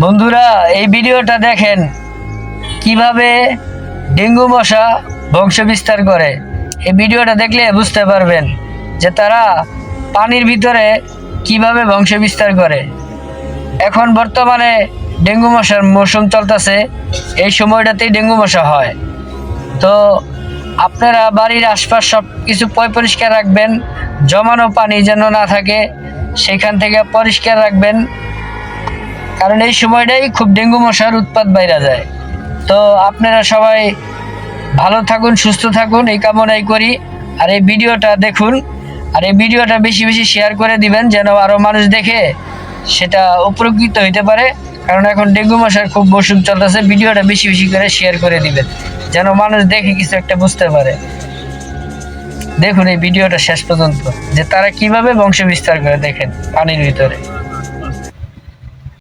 বন্ধুরা, এই ভিডিওটা দেখেন কিভাবে ডেঙ্গু মশা বংশ বিস্তার করে। এই ভিডিওটা দেখলে বুঝতে পারবেন যে তারা পানির ভিতরে কিভাবে বংশ বিস্তার করে। এখন বর্তমানে ডেঙ্গু মশার মৌসুম চলতেছে, এই সময়টাতেই ডেঙ্গু মশা হয়। তো আপনারা বাড়ির আশপাশ সব কিছু পরিষ্কার রাখবেন, জমানো পানি যেন না থাকে সেখান থেকে পরিষ্কার রাখবেন, কারণ এই সময়টাই খুব ডেঙ্গু মশার উৎপাত বাইরা যায়। তো আপনারা সবাই ভালো থাকুন, সুস্থ থাকুন, এই কামনাই করি। আর এই ভিডিওটা দেখুন, আর এই ভিডিওটা বেশি বেশি শেয়ার করে দিবেন যেন আরও মানুষ দেখে সেটা উপকৃত হইতে পারে। কারণ এখন ডেঙ্গু মশার খুব মৌসুম চলতেছে, ভিডিওটা বেশি বেশি করে শেয়ার করে দিবেন যেন মানুষ দেখে কিছু একটা বুঝতে পারে। দেখুন এই ভিডিওটা শেষ পর্যন্ত যে তারা কিভাবে বংশ বিস্তার করে, দেখেন পানির ভিতরে।